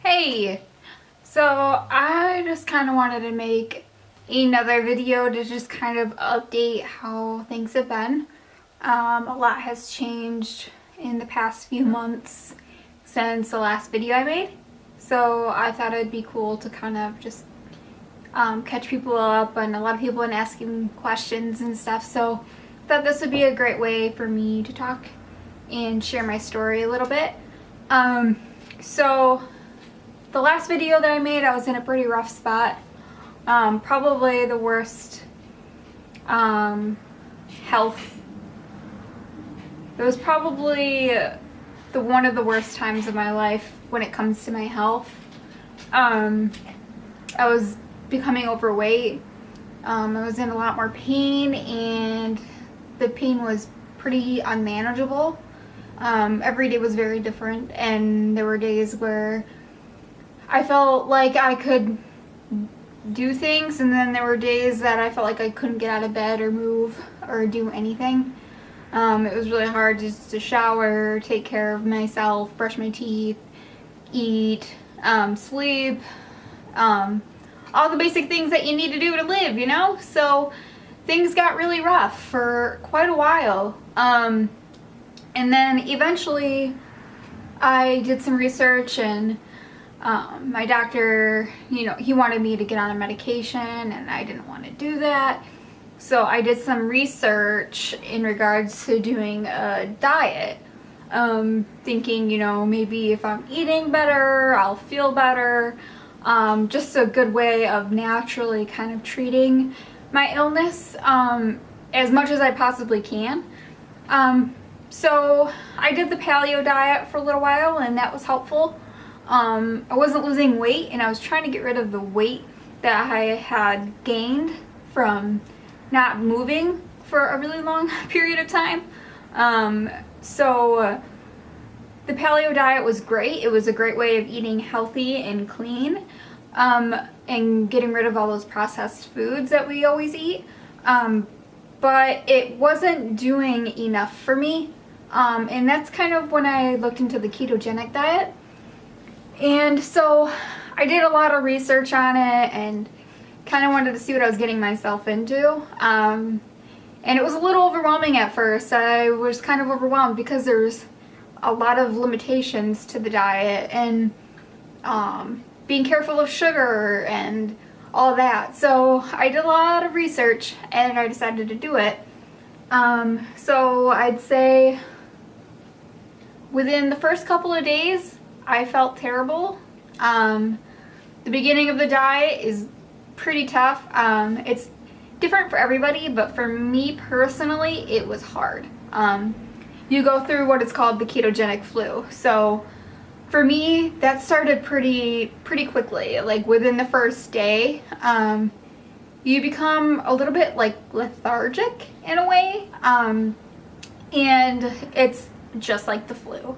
Hey, so I just kind of wanted to make another video to just kind of update how things have been. A lot has changed in the past few months since the last video I made, so I thought it'd be cool to kind of just catch people up, and a lot of people have been asking questions and stuff, so I thought this would be a great way for me to talk and share my story a little bit. So the last video that I made, I was in a pretty rough spot. Probably the worst health. It was probably one of the worst times of my life when it comes to my health. I was becoming overweight. I was in a lot more pain, and the pain was pretty unmanageable. Every day was very different, and there were days where I felt like I could do things, and then there were days that I felt like I couldn't get out of bed or move or do anything. It was really hard just to shower, take care of myself, brush my teeth, eat, sleep, all the basic things that you need to do to live, you know? So things got really rough for quite a while. And then eventually I did some research, and my doctor, he wanted me to get on a medication, and I didn't want to do that. So I did some research in regards to doing a diet, thinking, maybe if I'm eating better, I'll feel better. Just a good way of naturally kind of treating my illness as much as I possibly can. So I did the paleo diet for a little while, and that was helpful. I wasn't losing weight, and I was trying to get rid of the weight that I had gained from not moving for a really long period of time. So the paleo diet was great. It was a great way of eating healthy and clean, and getting rid of all those processed foods that we always eat. But it wasn't doing enough for me. And that's kind of when I looked into the ketogenic diet. And so I did a lot of research on it and kind of wanted to see what I was getting myself into. And it was a little overwhelming at first. I was kind of overwhelmed because there's a lot of limitations to the diet, and being careful of sugar and all that. So I did a lot of research, and I decided to do it. So I'd say within the first couple of days, I felt terrible. The beginning of the diet is pretty tough. It's different for everybody, but for me personally, it was hard. You go through what is called the ketogenic flu. So for me, that started pretty quickly. Like within the first day, you become a little bit like lethargic in a way, and it's just like the flu.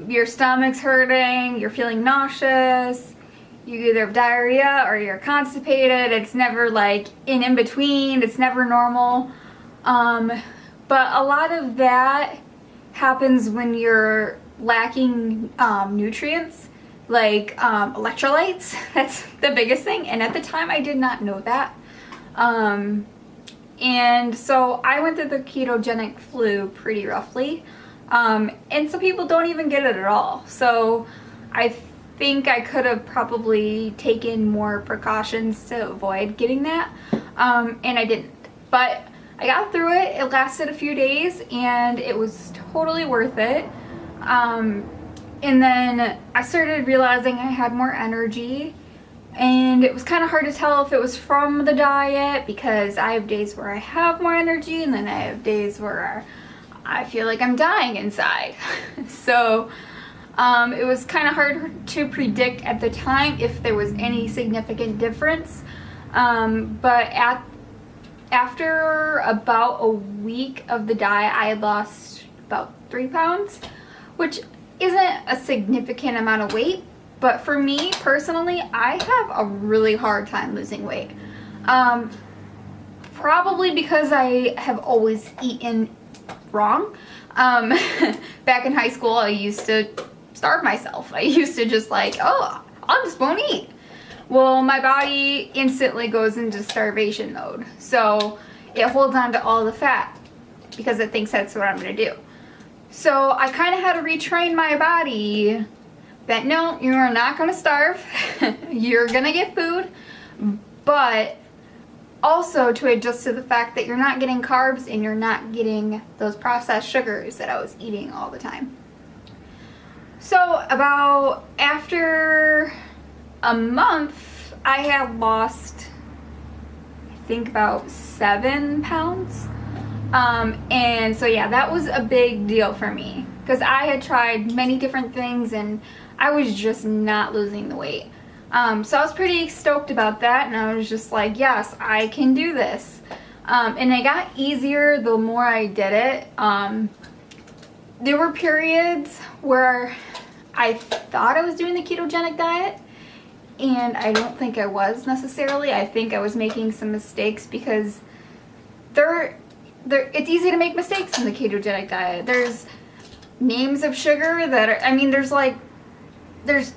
Your stomach's hurting, you're feeling nauseous, you either have diarrhea or you're constipated. It's never like in between, it's never normal. But a lot of that happens when you're lacking nutrients, like electrolytes. That's the biggest thing, and at the time I did not know that. And so I went through the ketogenic flu pretty roughly. And some people don't even get it at all. So I think I could have probably taken more precautions to avoid getting that. And I didn't. But I got through it. It lasted a few days, and it was totally worth it. And then I started realizing I had more energy, and it was kind of hard to tell if it was from the diet, because I have days where I have more energy, and then I have days where I feel like I'm dying inside. So it was kind of hard to predict at the time if there was any significant difference. But after about a week of the diet, I had lost about 3 pounds, which isn't a significant amount of weight. But for me personally, I have a really hard time losing weight. Probably because I have always eaten wrong. Back in high school, I used to starve myself. I used to just like, oh, I just won't eat. Well, my body instantly goes into starvation mode. So it holds on to all the fat because it thinks that's what I'm gonna do. So I kind of had to retrain my body that no, you're not gonna starve. You're gonna get food, but also to adjust to the fact that you're not getting carbs and you're not getting those processed sugars that I was eating all the time. So about after a month, I had lost, I think, about 7 pounds. And so yeah, that was a big deal for me because I had tried many different things and I was just not losing the weight. So I was pretty stoked about that, and I was just like, yes, I can do this. And it got easier the more I did it. There were periods where I thought I was doing the ketogenic diet, and I don't think I was necessarily. I think I was making some mistakes because it's easy to make mistakes in the ketogenic diet. There's names of sugar that are, I mean, there's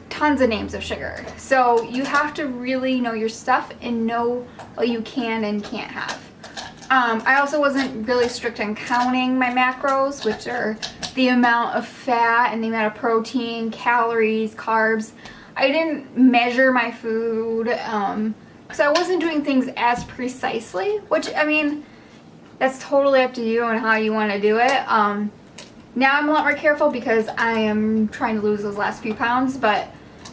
tons of names of sugar. So you have to really know your stuff and know what you can and can't have. I also wasn't really strict on counting my macros, which are the amount of fat and the amount of protein, calories, carbs. I didn't measure my food because I wasn't doing things as precisely, which, I mean, that's totally up to you and how you want to do it. Now I'm a lot more careful because I am trying to lose those last few pounds, but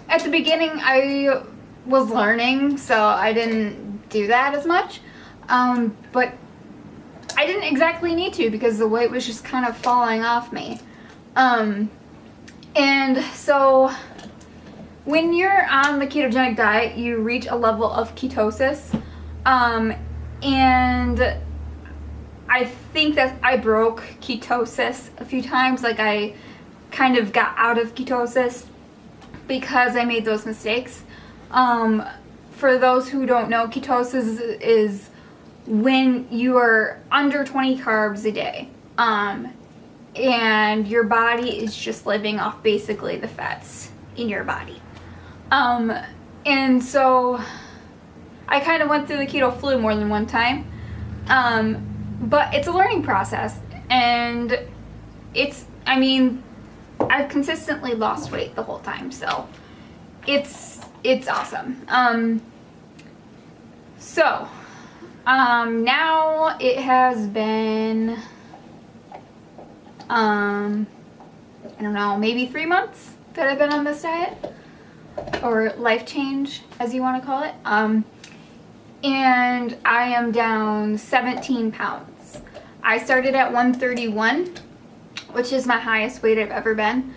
at the beginning I was learning, so I didn't do that as much. But I didn't exactly need to because the weight was just kind of falling off me. And so when you're on the ketogenic diet, you reach a level of ketosis. And I think that I broke ketosis a few times. Like I kind of got out of ketosis because I made those mistakes. For those who don't know, ketosis is when you are under 20 carbs a day. And your body is just living off basically the fats in your body. And so I kind of went through the keto flu more than one time. But it's a learning process, and I mean, I've consistently lost weight the whole time, so it's awesome. Now it has been, I don't know, maybe 3 months that I've been on this diet, or life change, as you want to call it. And I am down 17 pounds. I started at 131, which is my highest weight I've ever been.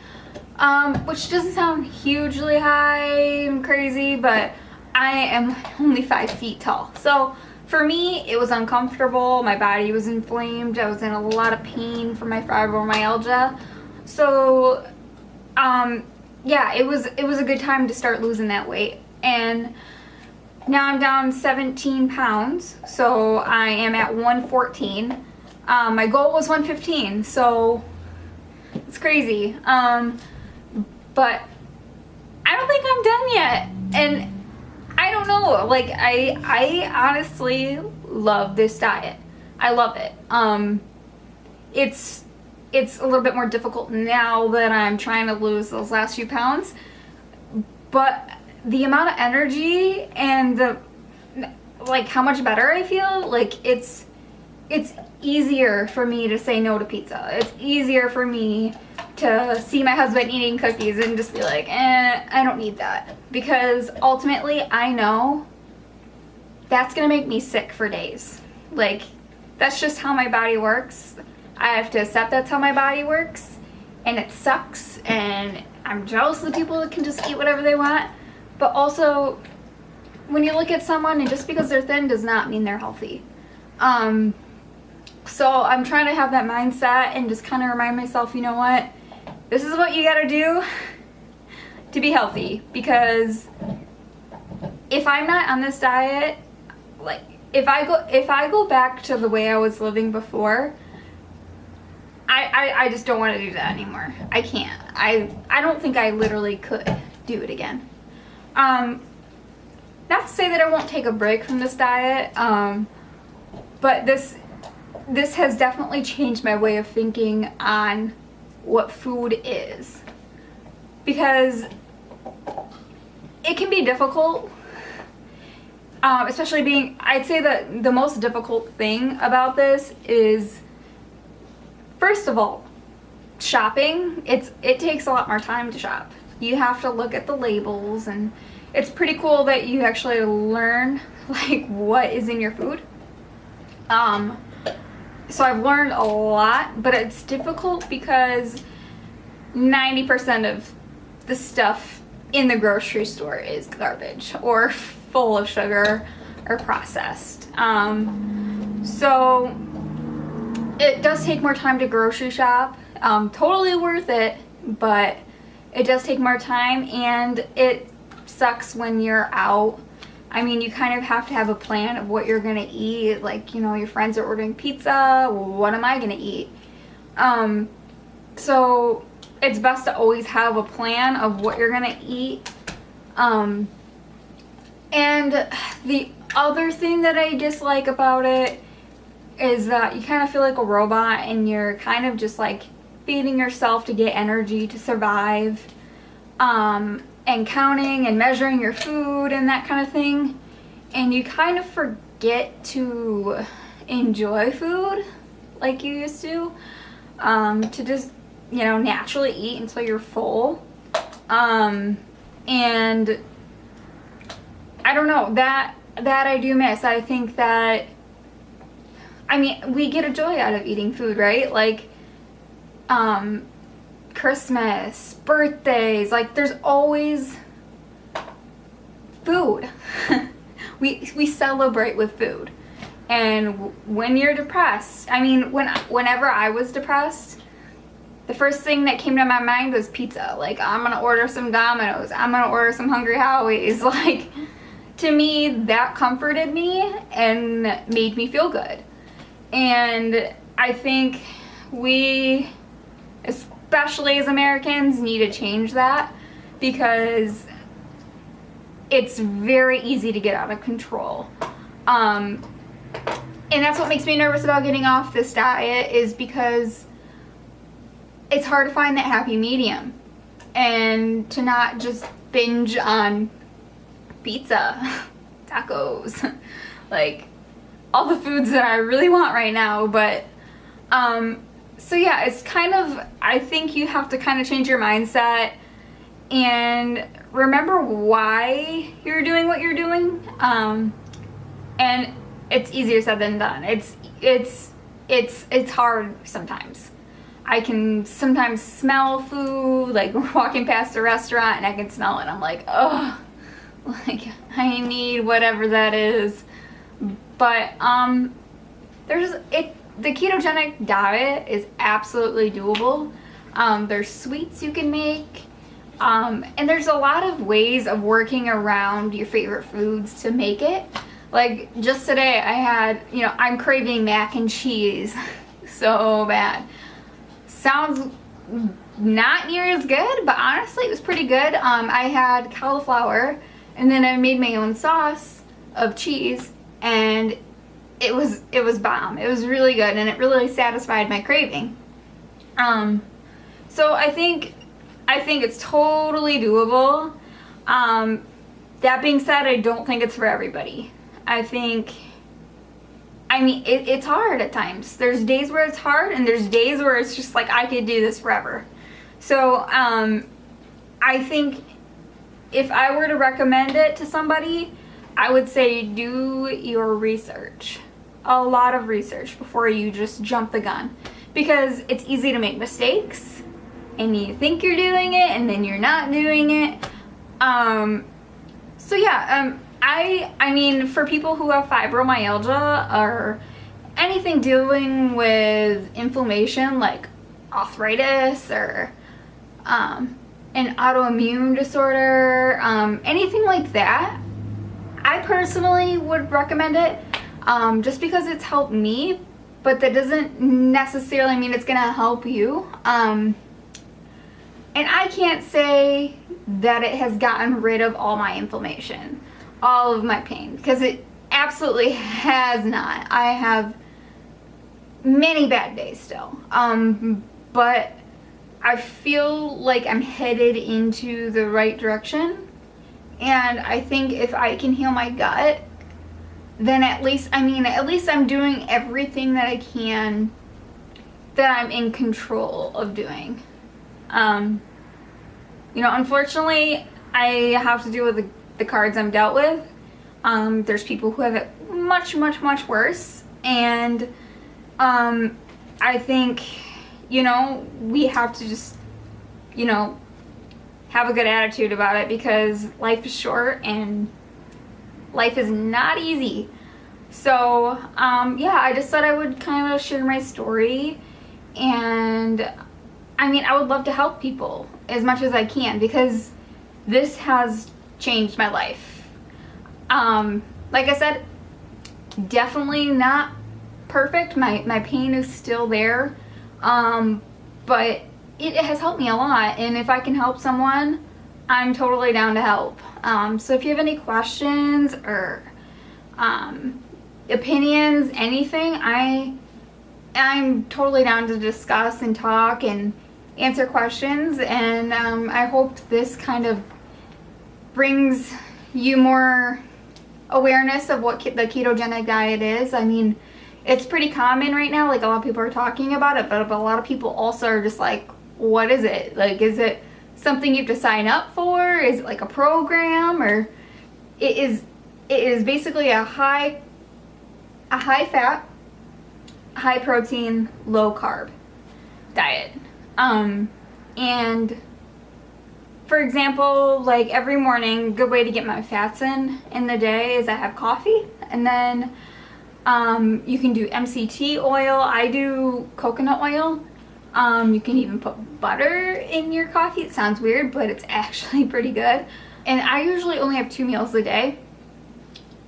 Which doesn't sound hugely high and crazy, but I am only 5 feet tall. So for me, it was uncomfortable. My body was inflamed. I was in a lot of pain from my fibromyalgia. So, yeah, it was a good time to start losing that weight. And now I'm down 17 pounds, so I am at 114. My goal was 115, so it's crazy. But I don't think I'm done yet. And I don't know, like I honestly love this diet. I love it. It's a little bit more difficult now that I'm trying to lose those last few pounds, but the amount of energy and the, like, how much better I feel, like, it's easier for me to say no to pizza. It's easier for me to see my husband eating cookies and just be like, I don't need that. Because ultimately, I know that's gonna make me sick for days. Like, that's just how my body works. I have to accept that's how my body works, and it sucks, and I'm jealous of the people that can just eat whatever they want. But also, when you look at someone, and just because they're thin does not mean they're healthy. So I'm trying to have that mindset and just kind of remind myself, you know what? This is what you gotta do to be healthy. Because if I'm not on this diet, like, if I go back to the way I was living before, I just don't want to do that anymore. I can't. I don't think I literally could do it again. Not to say that I won't take a break from this diet, but this has definitely changed my way of thinking on what food is, because it can be difficult, especially I'd say that the most difficult thing about this is, first of all, shopping. It takes a lot more time to shop. You have to look at the labels, and it's pretty cool that you actually learn like what is in your food. So I've learned a lot, but it's difficult because 90% of the stuff in the grocery store is garbage or full of sugar or processed. So it does take more time to grocery shop. Totally worth it, but it does take more time, and it sucks when you're out. I mean, you kind of have to have a plan of what you're gonna eat. Like, you know, your friends are ordering pizza, what am I gonna eat? So it's best to always have a plan of what you're gonna eat. And the other thing that I dislike about it is that you kind of feel like a robot, and you're kind of just like feeding yourself to get energy to survive, and counting and measuring your food and that kind of thing, and you kind of forget to enjoy food like you used to just, you know, naturally eat until you're full. And I don't know, that I do miss. I think that, I mean, we get a joy out of eating food, right? Like, Christmas, birthdays, like there's always food. we celebrate with food. And when you're depressed, I mean, whenever I was depressed, the first thing that came to my mind was pizza. Like, I'm gonna order some Domino's, I'm gonna order some Hungry Howie's. Like, to me, that comforted me and made me feel good. And I think we, especially as Americans, need to change that, because it's very easy to get out of control. And that's what makes me nervous about getting off this diet, is because it's hard to find that happy medium and to not just binge on pizza, tacos, like all the foods that I really want right now. But so yeah, it's kind of, I think you have to kind of change your mindset and remember why you're doing what you're doing. And it's easier said than done. It's hard sometimes. I can sometimes smell food, like we're walking past a restaurant and I can smell it. I'm like, oh, like I need whatever that is. But the ketogenic diet is absolutely doable. There's sweets you can make, and there's a lot of ways of working around your favorite foods to make it. Like just today I had, you know, I'm craving mac and cheese so bad. Sounds not near as good, but honestly it was pretty good. I had cauliflower, and then I made my own sauce of cheese, and it was bomb. It was really good, and it really satisfied my craving. So I think it's totally doable. That being said, I don't think it's for everybody. I mean, it's hard at times. There's days where it's hard, and there's days where it's just like, I could do this forever. So I think if I were to recommend it to somebody, I would say do your research. A lot of research before you just jump the gun. Because it's easy to make mistakes, and you think you're doing it, and then you're not doing it. So yeah, I mean, for people who have fibromyalgia or anything dealing with inflammation like arthritis or an autoimmune disorder, anything like that, I personally would recommend it, just because it's helped me, but that doesn't necessarily mean it's gonna help you. And I can't say that it has gotten rid of all my inflammation, all of my pain, because it absolutely has not. I have many bad days still, but I feel like I'm headed into the right direction. And I think if I can heal my gut, then at least I'm doing everything that I can that I'm in control of doing. Unfortunately, I have to deal with the cards I'm dealt with. There's people who have it much, much, much worse. And I think, we have to just, have a good attitude about it, because life is short and life is not easy. So, I just thought I would kind of share my story. And I would love to help people as much as I can, because this has changed my life. Like I said, definitely not perfect. My pain is still there, but it has helped me a lot. And if I can help someone, I'm totally down to help. So if you have any questions or opinions, anything, I'm totally down to discuss and talk and answer questions. And I hope this kind of brings you more awareness of what the ketogenic diet is. It's pretty common right now, like a lot of people are talking about it, but a lot of people also are just like, what is it? Like, is it something you have to sign up for? Is it like a program? Or it is basically a high fat, high protein, low carb diet. And for example, like every morning, a good way to get my fats in the day is I have coffee, and then you can do MCT oil. I do coconut oil. You can even put butter in your coffee. It sounds weird, but it's actually pretty good. And I usually only have 2 meals a day.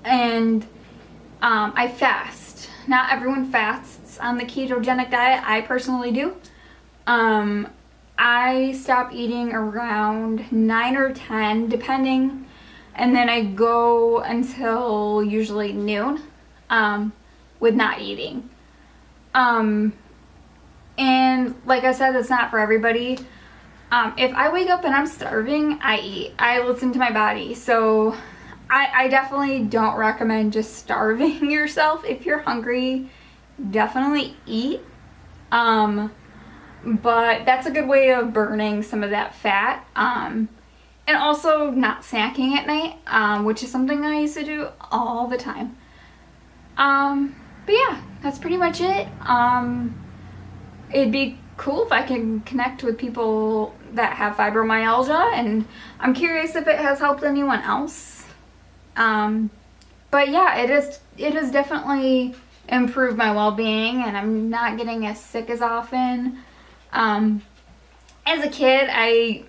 And I fast. Not everyone fasts on the ketogenic diet. I personally do. I stop eating around 9 or 10, depending. And then I go until usually noon with not eating. And like I said, that's not for everybody. If I wake up and I'm starving, I eat. I listen to my body. So I definitely don't recommend just starving yourself. If you're hungry, definitely eat. But that's a good way of burning some of that fat. And also not snacking at night, which is something I used to do all the time. But yeah, that's pretty much it. It'd be cool if I can connect with people that have fibromyalgia, and I'm curious if it has helped anyone else. But yeah, it has definitely improved my well-being, and I'm not getting as sick as often. As a kid, I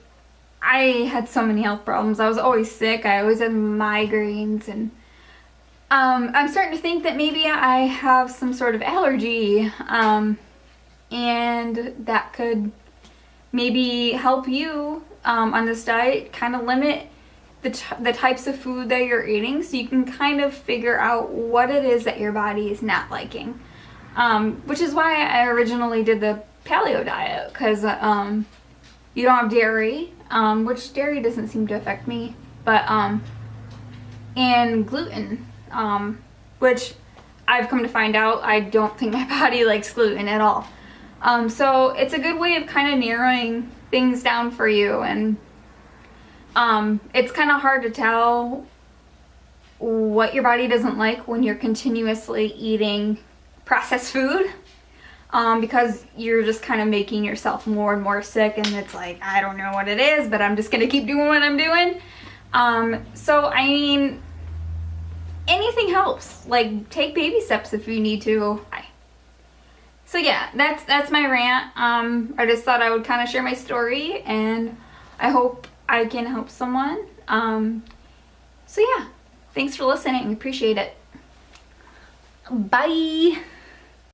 had so many health problems. I was always sick. I always had migraines, and I'm starting to think that maybe I have some sort of allergy, and that could maybe help you on this diet, kind of limit the types of food that you're eating, so you can kind of figure out what it is that your body is not liking. Which is why I originally did the paleo diet, because you don't have dairy, which dairy doesn't seem to affect me, but and gluten, which I've come to find out I don't think my body likes gluten at all. So it's a good way of kind of narrowing things down for you, and it's kind of hard to tell what your body doesn't like when you're continuously eating processed food, because you're just kind of making yourself more and more sick, and it's like, I don't know what it is, but I'm just gonna keep doing what I'm doing. So I mean, anything helps. Like, take baby steps if you need to. So yeah, that's my rant. I just thought I would kind of share my story, and I hope I can help someone. So yeah, thanks for listening. Appreciate it. Bye.